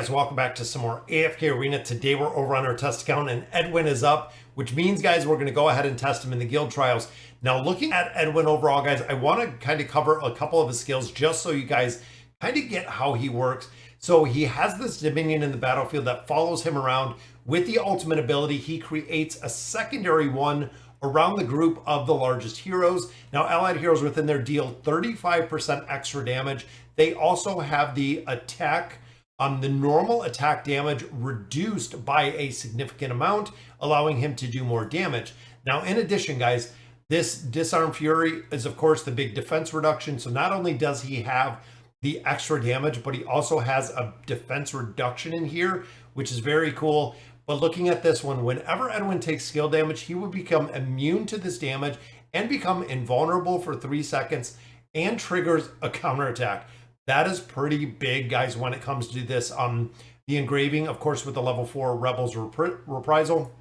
guys, welcome back to some more AFK Arena. Today we're over on our test account and Edwin is up, which means, guys, we're going to go ahead and test him in the guild trials. Now, looking at Edwin overall, guys, I want to kind of cover a couple of his skills just so you guys kind of get how he works. So he has this Dominion in the battlefield that follows him around. With the ultimate ability, he creates a secondary one around the group of the largest heroes. Now, allied heroes within there deal 35% extra damage. They also have the attack, the normal attack damage reduced by a significant amount, allowing him to do more damage. Now, in addition, guys, this Disarm Fury is, of course, the big defense reduction. So not only does he have the extra damage, but he also has a defense reduction in here, which is very cool. But looking at this one, whenever Edwin takes skill damage, he will become immune to this damage and become invulnerable for 3 seconds and triggers a counterattack. That is pretty big, guys, when it comes to this. The engraving, of course, with the level 4 Rebels reprisal.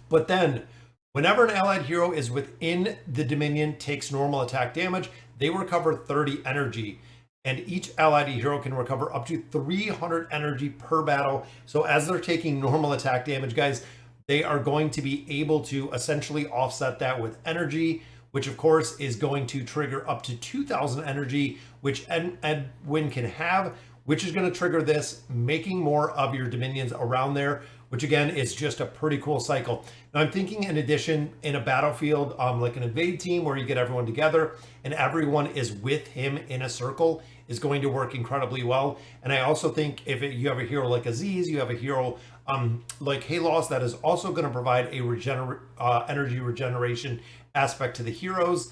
But then, whenever an allied hero is within the Dominion, takes normal attack damage, they recover 30 energy. And each allied hero can recover up to 300 energy per battle. So as they're taking normal attack damage, guys, they are going to be able to essentially offset that with energy, which of course is going to trigger up to 2,000 energy, which Edwin can have, which is going to trigger this, making more of your Dominions around there, which again is just a pretty cool cycle. Now I'm thinking in addition, in a battlefield, like an invade team where you get everyone together and everyone is with him in a circle, is going to work incredibly well. And I also think if you have a hero like Aziz, you have a hero like Halos, that is also going to provide a energy regeneration aspect to the heroes.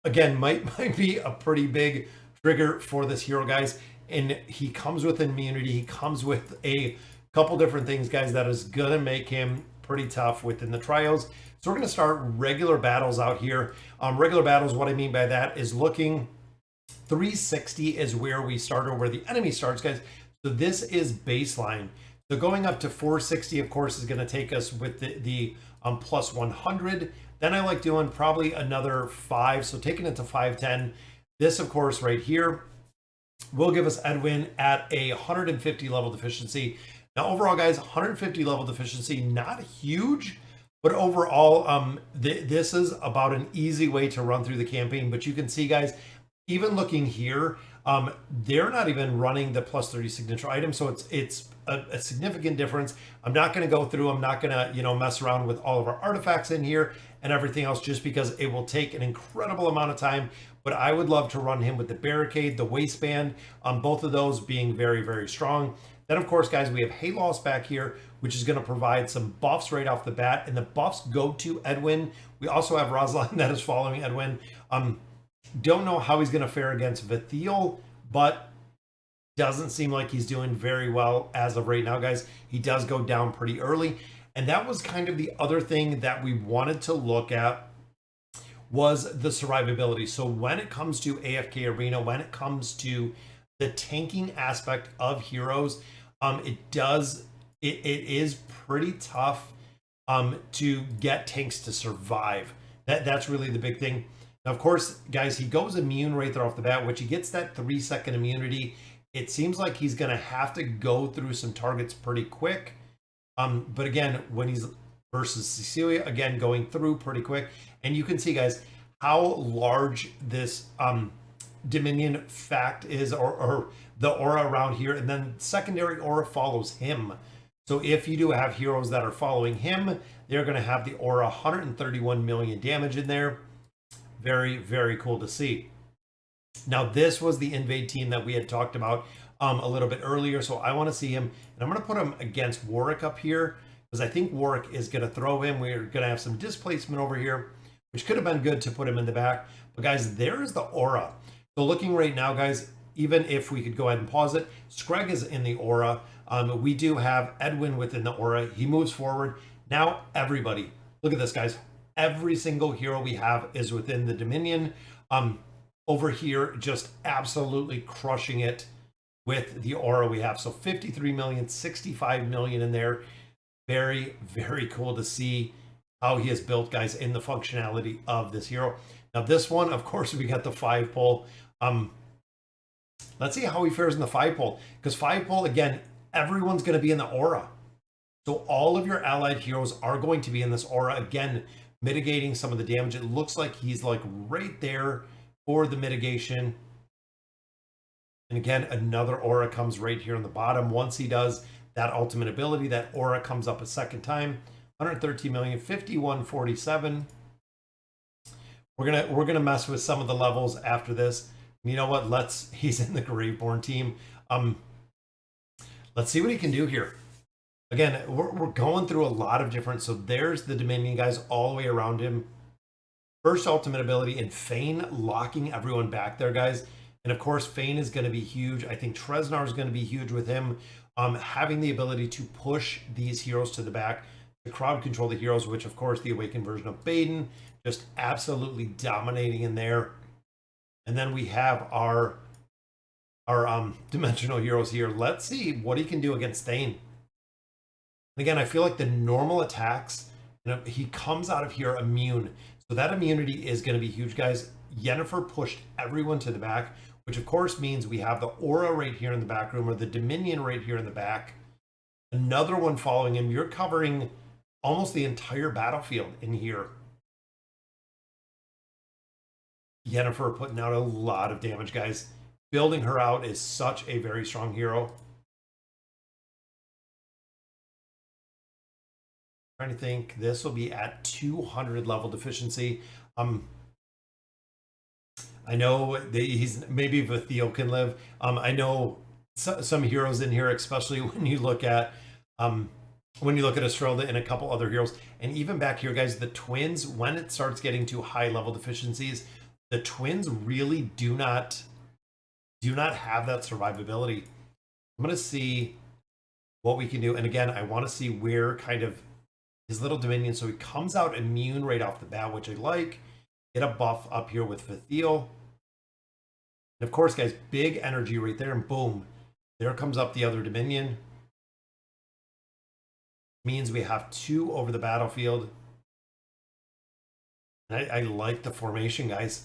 Again, might be a pretty big trigger for this hero, guys. And he comes with immunity. He comes with a couple different things, guys, that is going to make him pretty tough within the trials. So we're going to start regular battles out here. Regular battles, what I mean by that is looking 360 is where we start, or where the enemy starts, guys. So this is baseline. So going up to 460, of course, is going to take us with the plus 100. Then I like doing probably another 5. So taking it to 510. This, of course, right here will give us Edwin at a 150 level deficiency. Now, overall, guys, 150 level deficiency, not huge, but overall, this is about an easy way to run through the campaign. But you can see, guys, even looking here, they're not even running the plus 30 signature item. So it's a significant difference. I'm not going to go through. I'm not going to, mess around with all of our artifacts in here and everything else, just because it will take an incredible amount of time. But I would love to run him with the barricade, the waistband, both of those being very, very strong. Then, of course, guys, we have Halos back here, which is going to provide some buffs right off the bat. And the buffs go to Edwin. We also have Rosalind that is following Edwin. Don't know how he's going to fare against Vithiel, but doesn't seem like he's doing very well as of right now, guys. He does go down pretty early. And that was kind of the other thing that we wanted to look at, was the survivability. So when it comes to AFK Arena, when it comes to the tanking aspect of heroes, it is pretty tough to get tanks to survive. That's really the big thing. Now, of course, guys, he goes immune right there off the bat, which he gets that 3-second immunity. It seems like he's going to have to go through some targets pretty quick. But again, when he's versus Cecilia, again, going through pretty quick. And you can see, guys, how large this Dominion fact is, or the aura around here. And then secondary aura follows him. So if you do have heroes that are following him, they're going to have the aura 131 million damage in there. Very, very cool to see. Now, this was the invade team that we had talked about a little bit earlier. So I want to see him, and I'm going to put him against Warwick up here, because I think Warwick is going to throw him. We're going to have some displacement over here, which could have been good to put him in the back. But guys, there's the aura. So looking right now, guys, even if we could go ahead and pause it, Screg is in the aura. We do have Edwin within the aura. He moves forward. Now, everybody, look at this, guys. Every single hero we have is within the Dominion. Over here, just absolutely crushing it with the aura we have. So 53 million, 65 million in there. Very, very cool to see how he is built, guys, in the functionality of this hero. Now, this one, of course, we got the 5 pull. Let's see how he fares in the 5-pole, because 5-pole, again, everyone's going to be in the aura. So all of your allied heroes are going to be in this aura, again, mitigating some of the damage. It looks like he's like right there for the mitigation. And again, another aura comes right here on the bottom. Once he does that ultimate ability, that aura comes up a second time. 113 million, 5147. We're gonna mess with some of the levels after this. You know what? He's in the Graveborn team. Let's see what he can do here. Again, we're going through a lot of different. So there's the Dominion guys all the way around him. First ultimate ability and Fane locking everyone back there, guys. And of course, Fane is going to be huge. I think Treznar is going to be huge with him. Having the ability to push these heroes to the back, to crowd control the heroes, which of course the awakened version of Baden, just absolutely dominating in there. And then we have our dimensional heroes here. Let's see what he can do against Thane. And again, I feel like the normal attacks, he comes out of here immune. So that immunity is going to be huge, guys. Yennefer pushed everyone to the back, which of course means we have the aura right here in the back room, or the Dominion right here in the back. Another one following him. You're covering almost the entire battlefield in here. Yennefer putting out a lot of damage, guys. Building her out is such a very strong hero. Trying to think, this will be at 200 level deficiency. I know he's maybe Vathiel can live. I know some heroes in here, especially when you look at Estrelda and a couple other heroes, and even back here, guys, the twins, when it starts getting to high level deficiencies, the twins really do not have that survivability. I'm gonna see what we can do, and again, I want to see where kind of his little Dominion, so he comes out immune right off the bat, which I like. Get a buff up here with Vathiel. And of course, guys, big energy right there, and boom, there comes up the other Dominion. Means we have 2 over the battlefield. And I like the formation, guys.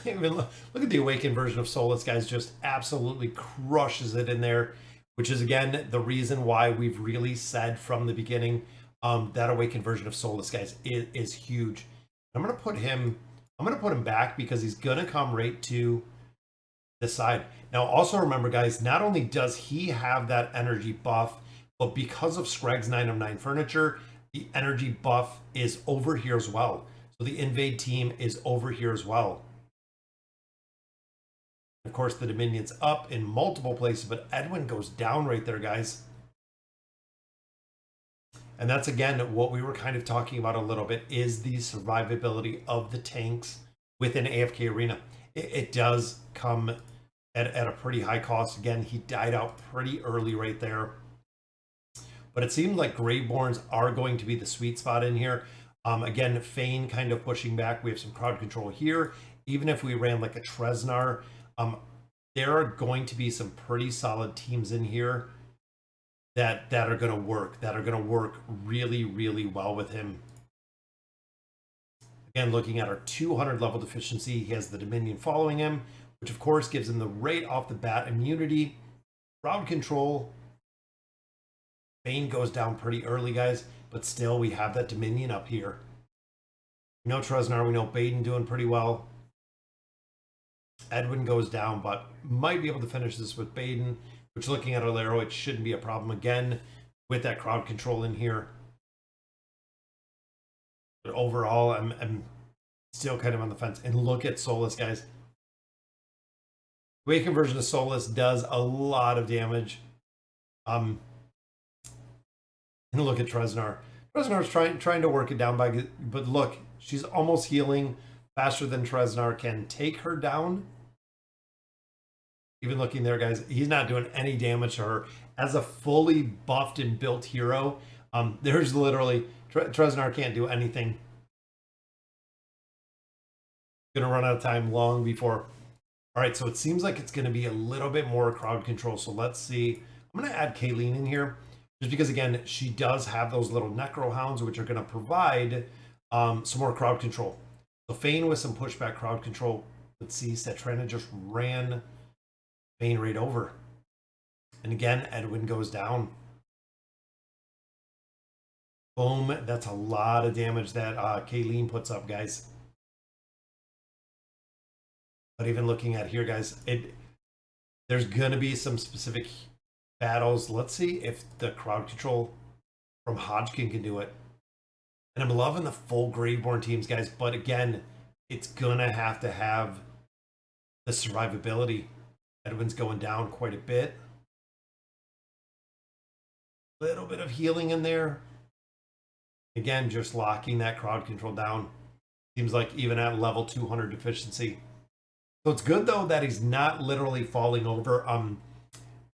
Even look at the awakened version of Solus, guys, just absolutely crushes it in there, which is, again, the reason why we've really said from the beginning, that awakened version of Solus, guys, is huge. I'm gonna put him back because he's gonna come right to the side. Now, also remember, guys, not only does he have that energy buff, but because of Scragg's 9 of 9 furniture, the energy buff is over here as well. So the invade team is over here as well. Of course, the Dominion's up in multiple places, but Edwin goes down right there, guys. And that's, again, what we were kind of talking about a little bit, is the survivability of the tanks within AFK Arena. It does come at a pretty high cost. Again, he died out pretty early right there. But it seemed like Graveborns are going to be the sweet spot in here. Again, Fane kind of pushing back. We have some crowd control here. Even if we ran like a Treznar, there are going to be some pretty solid teams in here that are going to work really, really well with him. Again, looking at our 200 level deficiency, he has the Dominion following him, which of course gives him the right off the bat immunity, crowd control. Bane goes down pretty early, guys, but still we have that Dominion up here. We know Treznar, we know Baden doing pretty well. Edwin goes down, but might be able to finish this with Baden, which, looking at Alero, it shouldn't be a problem again with that crowd control in here. But overall, I'm still kind of on the fence. And look at Solus, guys. Awakened version of Solus does a lot of damage. And look at Treznar. Treznar's trying to work it down, but look, she's almost healing faster than Treznar can take her down. Even looking there, guys, he's not doing any damage to her. As a fully buffed and built hero, there's literally, Treznar can't do anything. Gonna run out of time long before. All right, so it seems like it's gonna be a little bit more crowd control. So let's see. I'm gonna add Kayleen in here, just because, again, she does have those little Necro Hounds, which are gonna provide some more crowd control. So Fane with some pushback crowd control. Let's see, Setrena just ran Bane right over. And again, Edwin goes down. Boom. That's a lot of damage that Kayleen puts up, guys. But even looking at here, guys, there's going to be some specific battles. Let's see if the crowd control from Hodgkin can do it. And I'm loving the full Graveborn teams, guys. But again, it's going to have the survivability. Edwin's going down quite a bit. Little bit of healing in there. Again, just locking that crowd control down. Seems like even at level 200 deficiency. So it's good though that he's not literally falling over.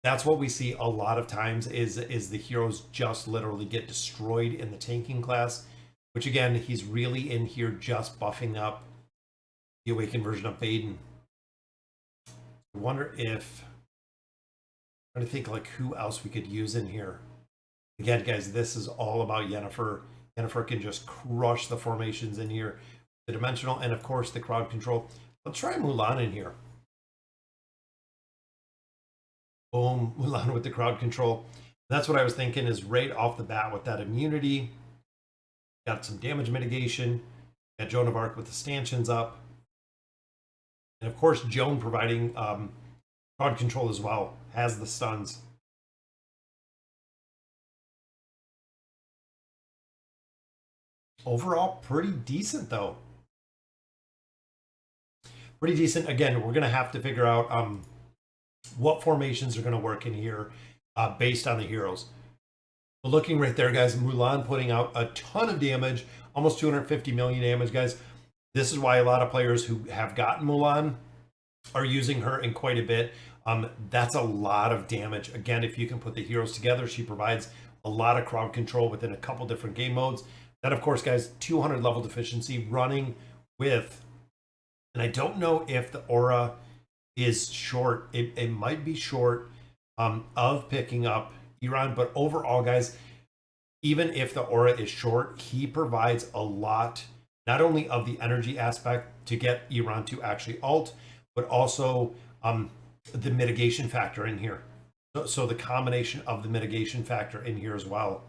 That's what we see a lot of times is the heroes just literally get destroyed in the tanking class, which again, he's really in here just buffing up the awakened version of Baden. I wonder if I'm trying to think like who else we could use in here. Again, guys, this is all about Yennefer. Yennefer can just crush the formations in here. The dimensional and of course the crowd control. Let's try Mulan in here. Boom, Mulan with the crowd control. That's what I was thinking is right off the bat with that immunity. Got some damage mitigation. Got Joan of Arc with the stanchions up. And of course, Joan providing crowd control as well. Has the stuns. Overall, pretty decent though. Pretty decent. Again, we're going to have to figure out what formations are going to work in here based on the heroes. But looking right there, guys, Mulan putting out a ton of damage, almost 250 million damage, guys. This is why a lot of players who have gotten Mulan are using her in quite a bit. That's a lot of damage. Again, if you can put the heroes together, she provides a lot of crowd control within a couple different game modes. Then, of course, guys, 200 level deficiency running with, and I don't know if the aura is short. It might be short of picking up Iran, but overall, guys, even if the aura is short, he provides a lot, not only of the energy aspect to get Iran to actually ult, but also the mitigation factor in here. So the combination of the mitigation factor in here as well.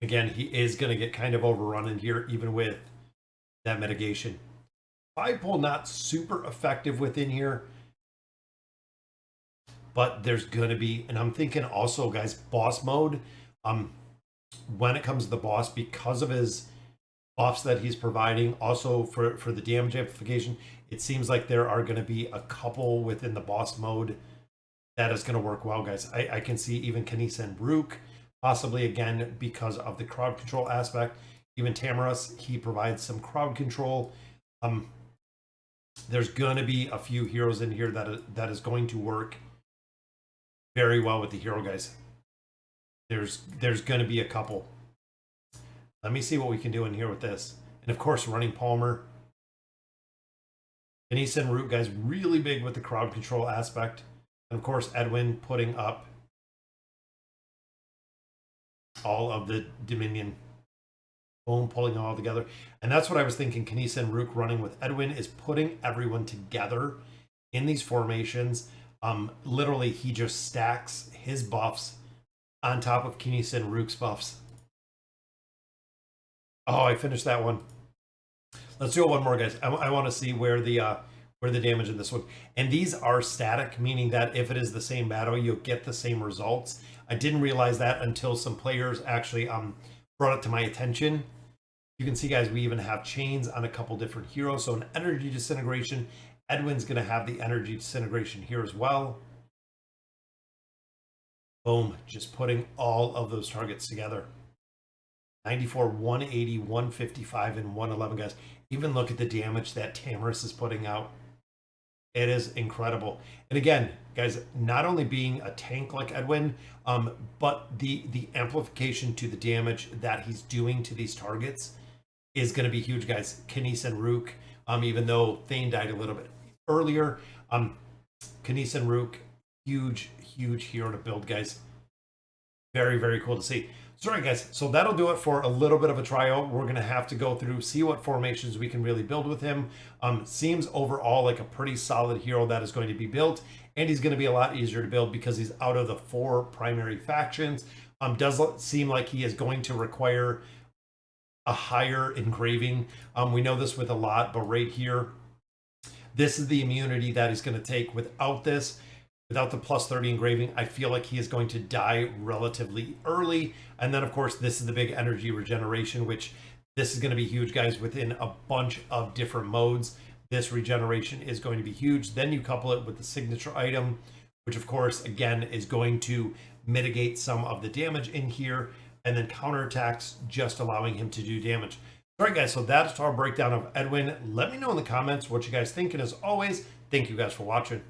Again, he is going to get kind of overrun in here, even with that mitigation. Five pull not super effective within here, but there's going to be, and I'm thinking also, guys, boss mode. When it comes to the boss, because of his buffs that he's providing, also for the damage amplification, it seems like there are going to be a couple within the boss mode that is going to work well, guys. I can see even Kanisa and Brooke. Possibly, again, because of the crowd control aspect. Even Tamaris, he provides some crowd control. There's going to be a few heroes in here that is going to work very well with the hero, guys. There's going to be a couple. Let me see what we can do in here with this. And, of course, running Palmer. Kanisa and Root, guys, really big with the crowd control aspect. And, of course, Edwin putting up all of the Dominion. Boom, pulling it all together. And that's what I was thinking. Kanisa and Rook running with Edwin is putting everyone together in these formations. Literally, he just stacks his buffs on top of Kanisa and Rook's buffs. Oh, I finished that one. Let's do it one more, guys. I want to see where the damage in this one. And these are static, meaning that if it is the same battle, you'll get the same results. I didn't realize that until some players actually brought it to my attention. You can see, guys, we even have chains on a couple different heroes. So an energy disintegration, Edwin's going to have the energy disintegration here as well. Boom, just putting all of those targets together. 94, 180, 155, and 111, guys. Even look at the damage that Tamaris is putting out. It is incredible. And again, guys, not only being a tank like Edwin, but the amplification to the damage that he's doing to these targets is going to be huge, guys. Kanisa and Rook, even though Thane died a little bit earlier, Kanisa and Rook, huge hero to build, guys. Very, very cool to see. So, all right, guys, so that'll do it for a little bit of a tryout. We're going to have to go through, see what formations we can really build with him. Seems overall like a pretty solid hero that is going to be built, and he's going to be a lot easier to build because he's out of the 4 primary factions. Does seem like he is going to require a higher engraving. We know this with a lot, but right here, this is the immunity that he's going to take. Without this, without the plus 30 engraving, I feel like he is going to die relatively early. And then, of course, this is the big energy regeneration, which this is going to be huge, guys, within a bunch of different modes. This regeneration is going to be huge. Then you couple it with the signature item, which, of course, again, is going to mitigate some of the damage in here. And then counterattacks, just allowing him to do damage. All right, guys, so that's our breakdown of Edwin. Let me know in the comments what you guys think. And as always, thank you guys for watching.